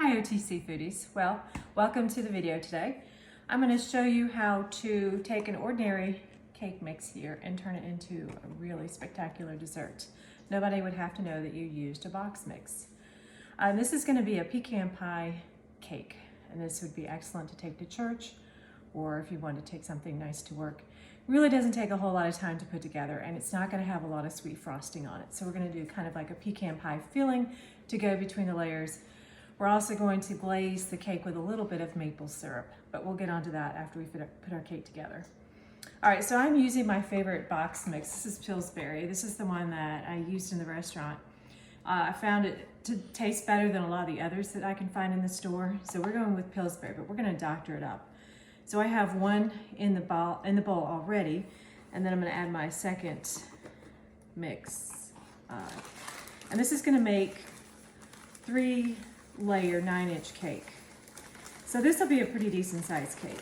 Hi OTC foodies. Well, welcome to the video today. I'm going to show you how to take an ordinary cake mix here and turn it into a really spectacular dessert. Nobody would have to know that you used a box mix. This is going to be a pecan pie cake, and this would be excellent to take to church, or if you want to take something nice to work. It really doesn't take a whole lot of time to put together, and it's not going to have a lot of sweet frosting on it. So we're going to do kind of like a pecan pie filling to go between the layers. We're also going to glaze the cake with a little bit of maple syrup, but we'll get onto that after we put our cake together. All right, so I'm using my favorite box mix. This is Pillsbury. This is the one that I used in the restaurant. I found it to taste better than a lot of the others that I can find in the store. So we're going with Pillsbury, but we're gonna doctor it up. So I have one in the bowl already, and then I'm gonna add my second mix. And this is gonna make 3-layer 9-inch cake. So this will be a pretty decent sized cake.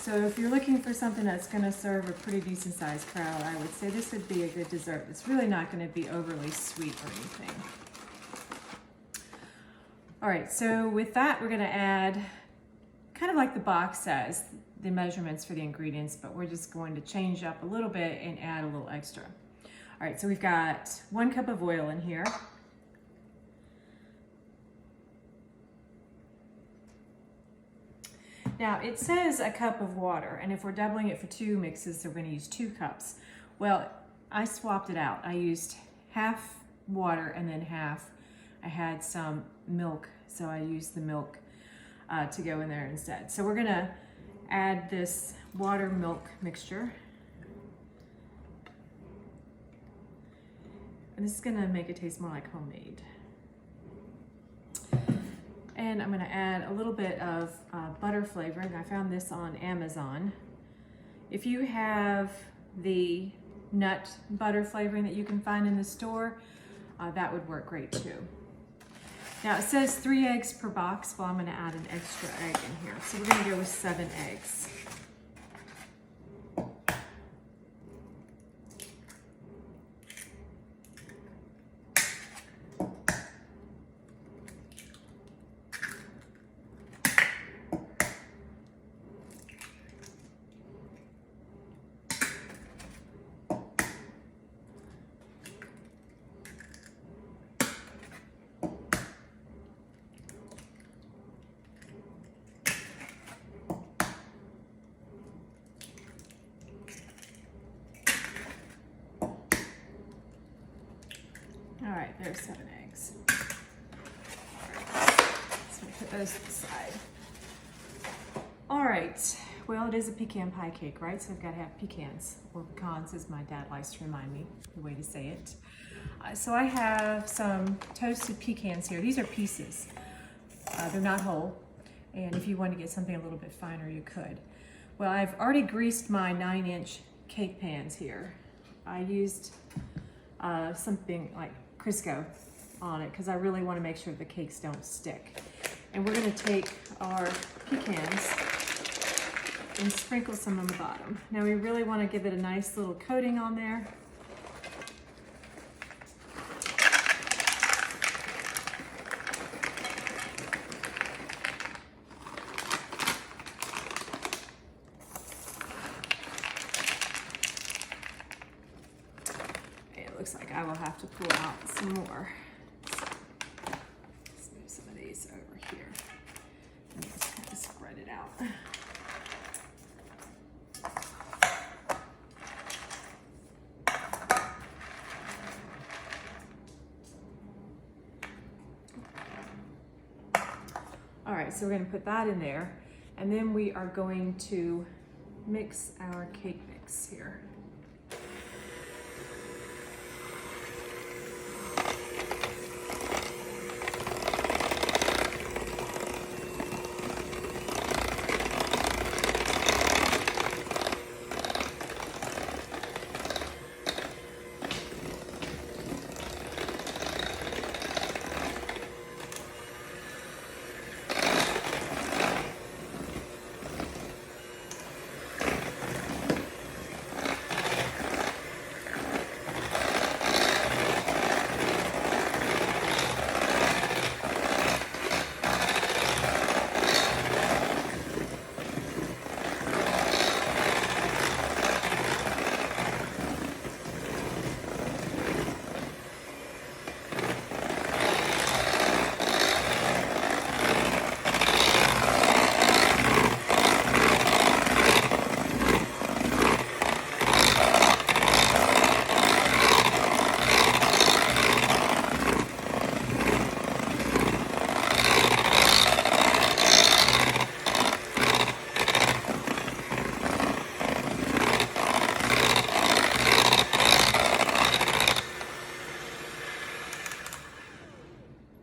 So if you're looking for something that's going to serve a pretty decent sized crowd, I would say this would be a good dessert. It's really not going to be overly sweet or anything. All right, so with that, we're going to add, kind of like the box says, the measurements for the ingredients, but we're just going to change up a little bit and add a little extra. All right, so we've got 1 cup of oil in here. Now it says a cup of water, and if we're doubling it for 2 mixes, so we're going to use 2 cups. Well, I swapped it out. I used half water and then half, I had some milk, so I used the milk to go in there instead. So we're going to add this water milk mixture. And this is going to make it taste more like homemade. And I'm going to add a little bit of butter flavoring. I found this on Amazon. If you have the nut butter flavoring that you can find in the store, that would work great too. Now it says 3 eggs per box. Well, I'm going to add an extra egg in here. So we're going to go with 7 eggs. All right, there's 7 eggs. All right, so put those to the side. All right, well, it is a pecan pie cake, right? So I've got to have pecans, or pecans as my dad likes to remind me the way to say it. So I have some toasted pecans here. These are pieces. They're not whole. And if you want to get something a little bit finer, you could. Well, I've already greased my 9-inch cake pans here. I used something like Crisco on it because I really want to make sure the cakes don't stick. And we're going to take our pecans and sprinkle some on the bottom. Now we really want to give it a nice little coating on there. It looks like I will have to pull out some more. Let's move some of these over here and just kind of spread it out. All right, so we're going to put that in there, and then we are going to mix our cake mix here.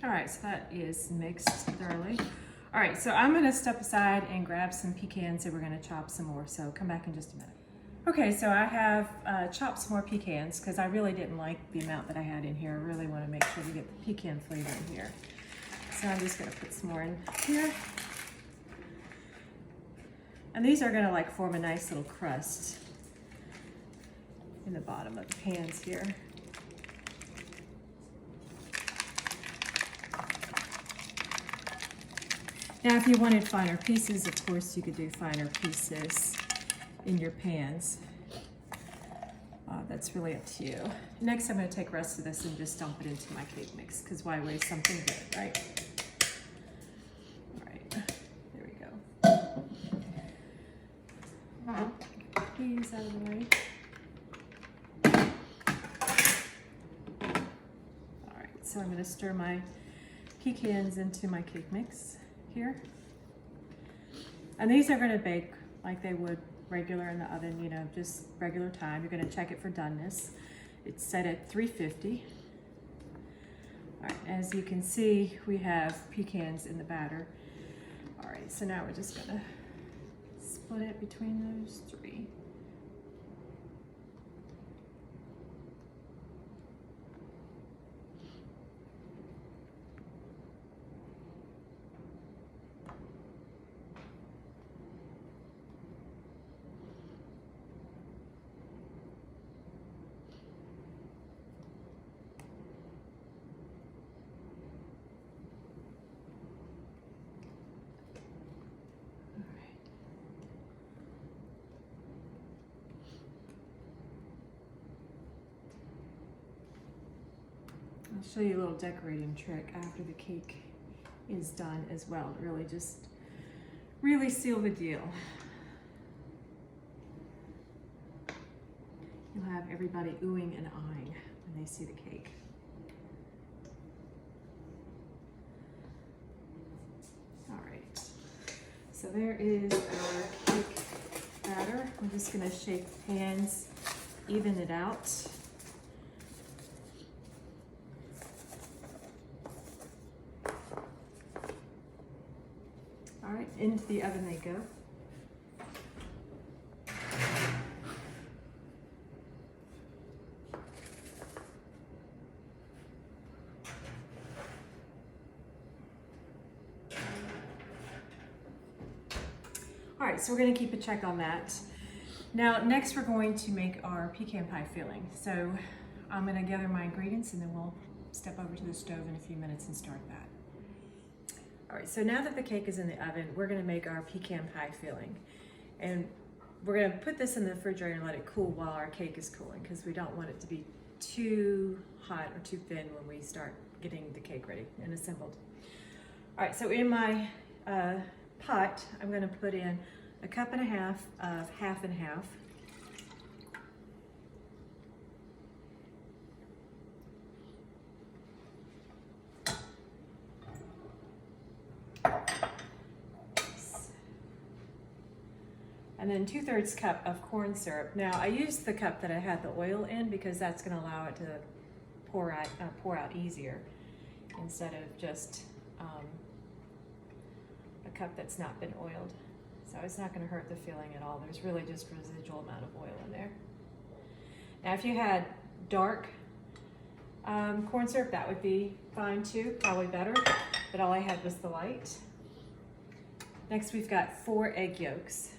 All right, so that is mixed thoroughly. All right, so I'm gonna step aside and grab some pecans and we're gonna chop some more, so come back in just a minute. Okay, so I have chopped some more pecans because I really didn't like the amount that I had in here. I really wanna make sure we get the pecan flavor in here. So I'm just gonna put some more in here. And these are gonna like form a nice little crust in the bottom of the pans here. Now, if you wanted finer pieces, of course, you could do finer pieces in your pans. That's really up to you. Next, I'm going to take the rest of this and just dump it into my cake mix, because why waste something good, right? All right, there we go. Get these out of the way. All right, so I'm going to stir my pecans into my cake mix here. And these are going to bake like they would regular in the oven, you know, just regular time. You're going to check it for doneness. It's set at 350. All right, as you can see, we have pecans in the batter. All right, so now we're just going to split it between those three. I'll show you a little decorating trick after the cake is done as well. Really seal the deal. You'll have everybody oohing and eyeing when they see the cake. All right, so there is our cake batter. I'm just gonna shake the pans, even it out. All right, into the oven they go. All right, so we're gonna keep a check on that. Now, next we're going to make our pecan pie filling. So I'm gonna gather my ingredients and then we'll step over to the stove in a few minutes and start that. All right, so now that the cake is in the oven, we're gonna make our pecan pie filling. And we're gonna put this in the refrigerator and let it cool while our cake is cooling, because we don't want it to be too hot or too thin when we start getting the cake ready and assembled. All right, so in my pot, I'm gonna put in 1.5 cups of half and half. And then 2/3 cup of corn syrup. Now I used the cup that I had the oil in because that's going to allow it to pour out easier instead of just a cup that's not been oiled. So it's not going to hurt the filling at all. There's really just residual amount of oil in there. Now if you had dark corn syrup, that would be fine too, probably better, but all I had was the light. Next we've got 4 egg yolks.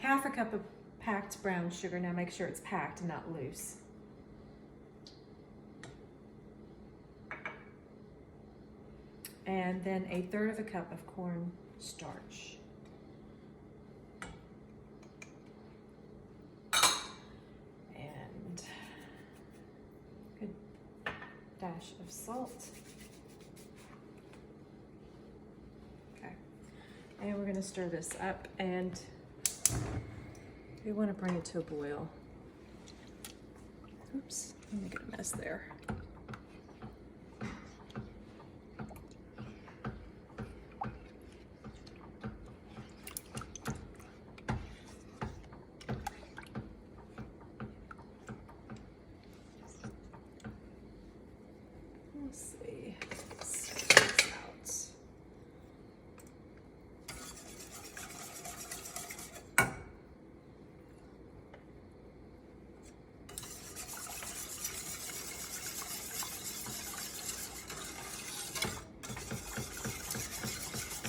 Half a cup of packed brown sugar. Now make sure it's packed and not loose. And then 1/3 cup of cornstarch. And a good dash of salt. Okay. And we're going to stir this up, and we want to bring it to a boil. Oops, let me get a mess there.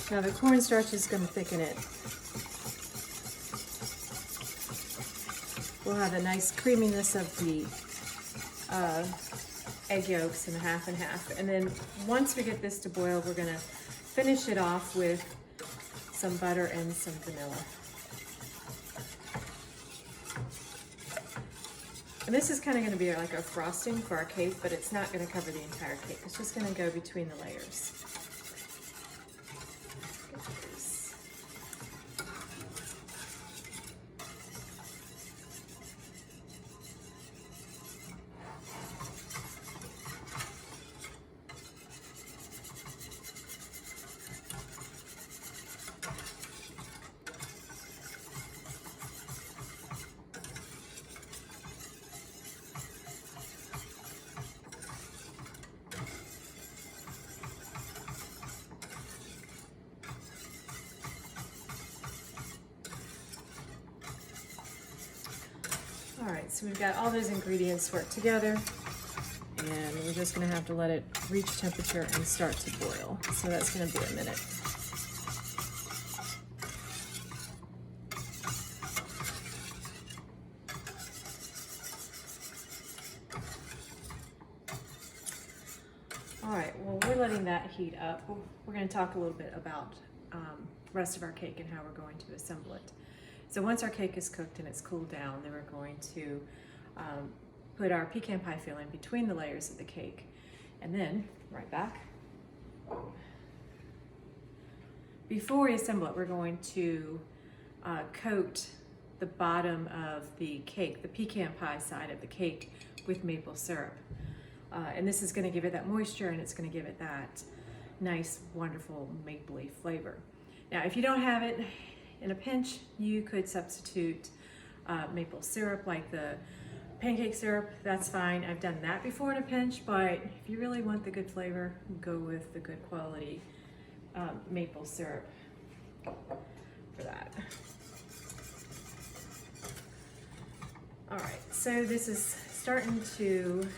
Now the cornstarch is going to thicken it. We'll have a nice creaminess of the egg yolks and half and half. And then once we get this to boil, we're going to finish it off with some butter and some vanilla. And this is kind of going to be like a frosting for our cake, but it's not going to cover the entire cake. It's just going to go between the layers. All right, so we've got all those ingredients worked together, and we're just gonna have to let it reach temperature and start to boil. So that's gonna be a minute. All right, well, we're letting that heat up. We're gonna talk a little bit about the rest of our cake and how we're going to assemble it. So once our cake is cooked and it's cooled down, then we're going to put our pecan pie filling between the layers of the cake. And then, right back. Before we assemble it, we're going to coat the bottom of the cake, the pecan pie side of the cake, with maple syrup. And this is going to give it that moisture, and it's going to give it that nice, wonderful mapley flavor. Now, if you don't have it, in a pinch, you could substitute maple syrup like the pancake syrup. That's fine. I've done that before in a pinch, but if you really want the good flavor, go with the good quality maple syrup for that. All right, so this is starting to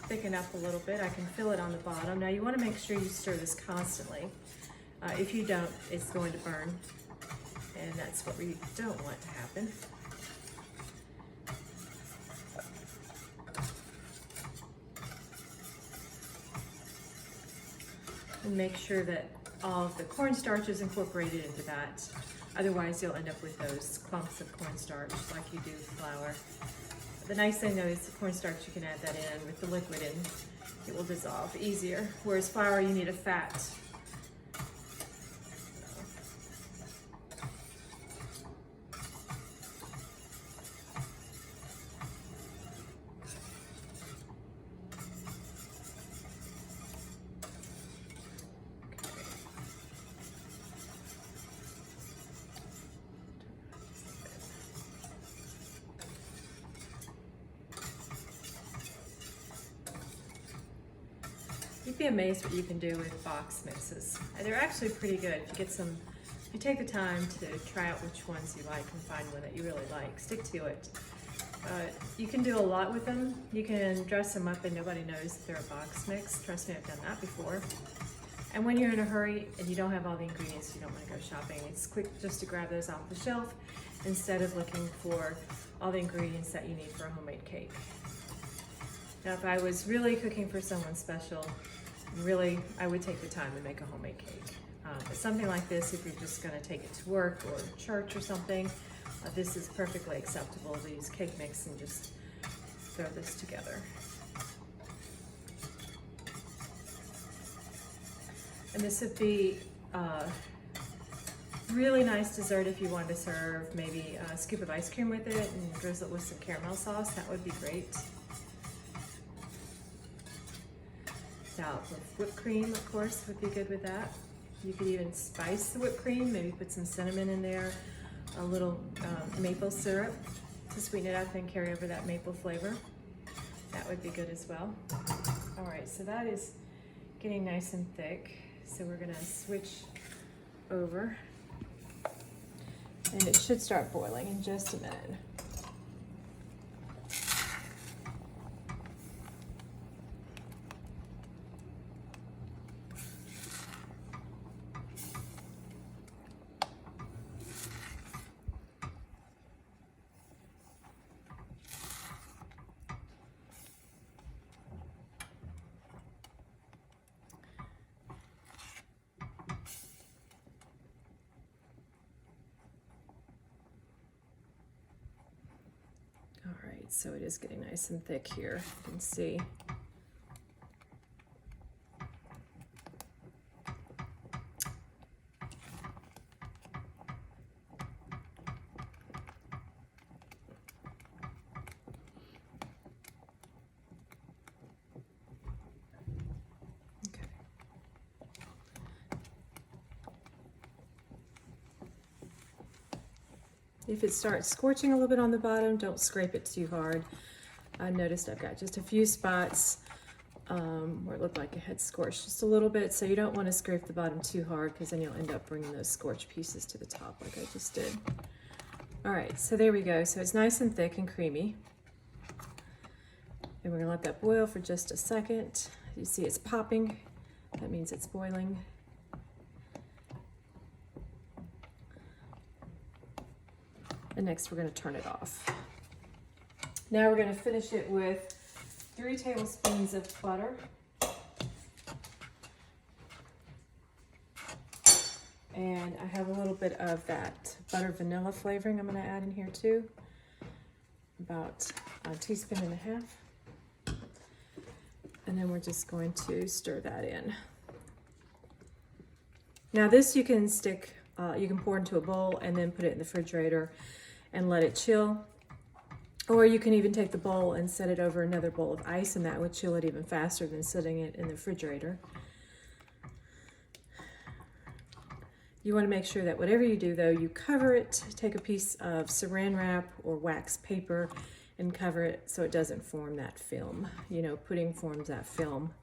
thicken up a little bit. I can feel it on the bottom. Now you want to make sure you stir this constantly. If you don't, it's going to burn, and that's what we don't want to happen. And make sure that all of the cornstarch is incorporated into that. Otherwise, you'll end up with those clumps of cornstarch like you do flour. The nice thing though is the cornstarch, you can add that in with the liquid and it will dissolve easier. Whereas flour, you need a fat. You'd be amazed what you can do with box mixes. They're actually pretty good. If you get some, if you take the time to try out which ones you like and find one that you really like, stick to it. You can do a lot with them. You can dress them up and nobody knows they're a box mix. Trust me, I've done that before. And when you're in a hurry and you don't have all the ingredients, you don't want to go shopping. It's quick just to grab those off the shelf instead of looking for all the ingredients that you need for a homemade cake. Now, if I was really cooking for someone special, really, I would take the time to make a homemade cake. But something like this, if you're just going to take it to work or church or something, this is perfectly acceptable to use cake mix and just throw this together. And this would be really nice dessert if you wanted to serve maybe a scoop of ice cream with it and drizzle it with some caramel sauce. That would be great. Dollop of whipped cream, of course, would be good with that. You could even spice the whipped cream, maybe put some cinnamon in there, a little maple syrup to sweeten it up and carry over that maple flavor. That would be good as well. All right, so that is getting nice and thick. So we're gonna switch over and it should start boiling in just a minute. right, so it is getting nice and thick here, you can see. If it starts scorching a little bit on the bottom, don't scrape it too hard. I noticed I've got just a few spots where it looked like it had scorched just a little bit, so you don't want to scrape the bottom too hard because then you'll end up bringing those scorched pieces to the top like I just did. All right, so there we go. So it's nice and thick and creamy. And we're gonna let that boil for just a second. You see it's popping. That means it's boiling. And next we're going to turn it off. Now we're going to finish it with 3 tablespoons of butter. And I have a little bit of that butter vanilla flavoring I'm going to add in here too. About a teaspoon and a half. And then we're just going to stir that in. Now this you can you can pour into a bowl and then put it in the refrigerator and let it chill. Or you can even take the bowl and set it over another bowl of ice, and that would chill it even faster than sitting it in the refrigerator. You want to make sure that whatever you do though, you cover it, take a piece of saran wrap or wax paper and cover it so it doesn't form that film. You know, pudding forms that film.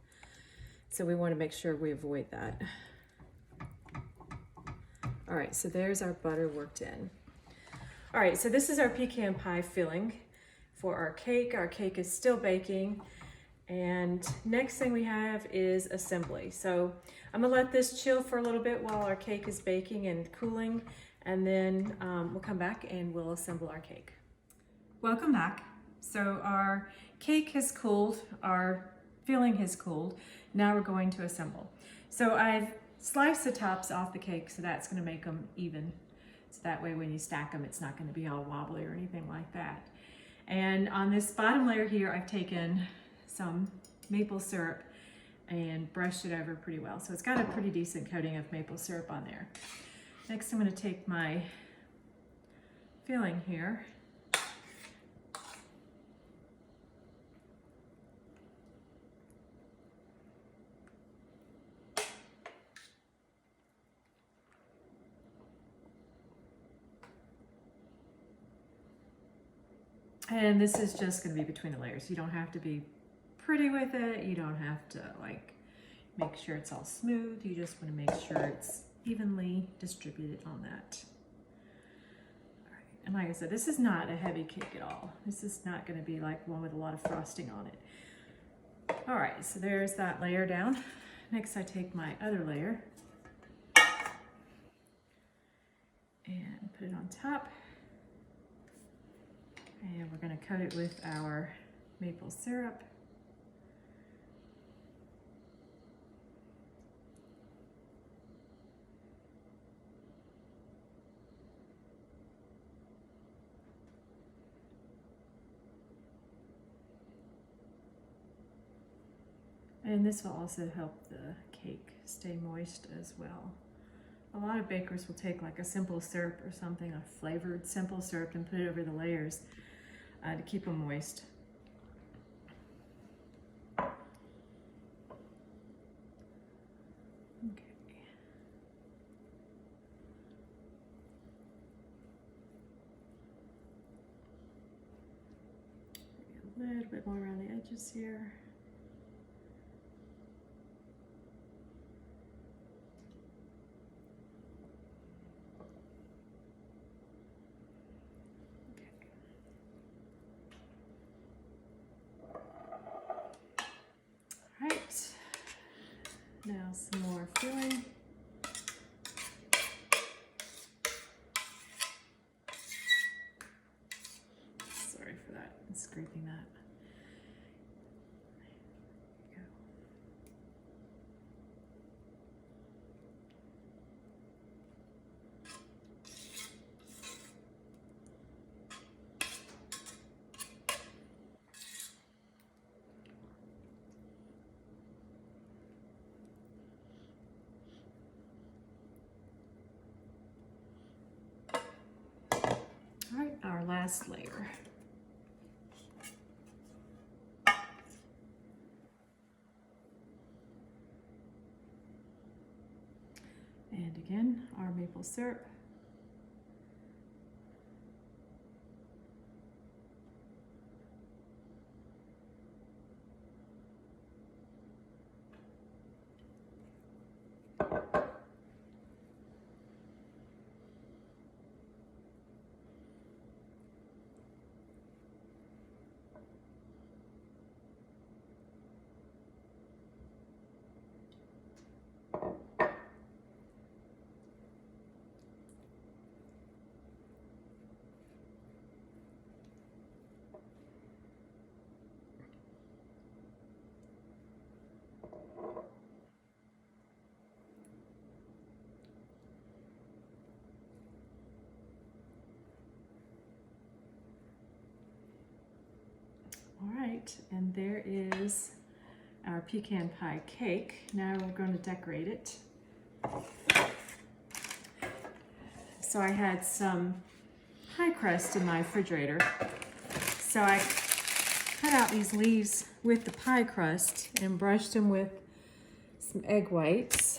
So we want to make sure we avoid that. All right, so there's our butter worked in. All right, so this is our pecan pie filling for our cake. Our cake is still baking. And next thing we have is assembly. So I'm gonna let this chill for a little bit while our cake is baking and cooling, and then we'll come back and we'll assemble our cake. Welcome back. So our cake has cooled, our filling has cooled. Now we're going to assemble. So I've sliced the tops off the cake, so that's gonna make them even. So that way when you stack them, it's not gonna be all wobbly or anything like that. And on this bottom layer here, I've taken some maple syrup and brushed it over pretty well. So it's got a pretty decent coating of maple syrup on there. Next, I'm gonna take my filling here. And this is just gonna be between the layers. You don't have to be pretty with it. You don't have to like make sure it's all smooth. You just wanna make sure it's evenly distributed on that. All right. And like I said, this is not a heavy cake at all. This is not gonna be like one with a lot of frosting on it. All right, so there's that layer down. Next, I take my other layer and put it on top. And we're going to coat it with our maple syrup. And this will also help the cake stay moist as well. A lot of bakers will take like a simple syrup or something, a flavored simple syrup, and put it over the layers to keep them moist. Okay. A little bit more around the edges here. Now some more filling. Sorry for that, I'm scraping that. There we go. our last layer. And again, our maple syrup. All right, and there is our pecan pie cake. Now we're going to decorate it. So I had some pie crust in my refrigerator. So I cut out these leaves with the pie crust and brushed them with some egg whites.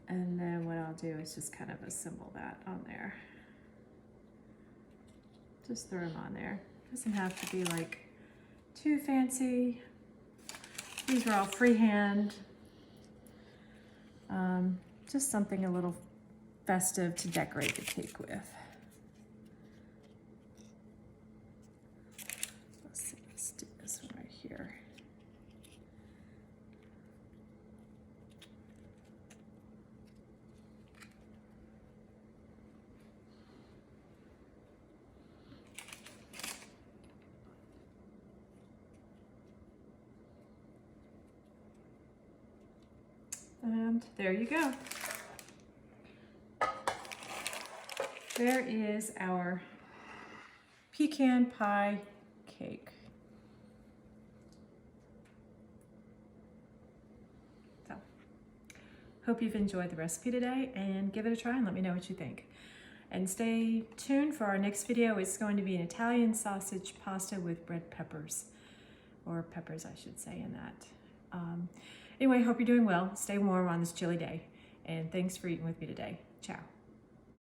And then what I'll do is just kind of assemble that on there. Just throw them on there. Doesn't have to be like too fancy. These are all freehand. Just something a little festive to decorate the cake with. Let's do this one right here. And there you go. There is our pecan pie cake. So, hope you've enjoyed the recipe today and give it a try and let me know what you think. And stay tuned for our next video. It's going to be an Italian sausage pasta with red peppers, or peppers I should say in that. Anyway, hope you're doing well. Stay warm on this chilly day. And thanks for eating with me today. Ciao.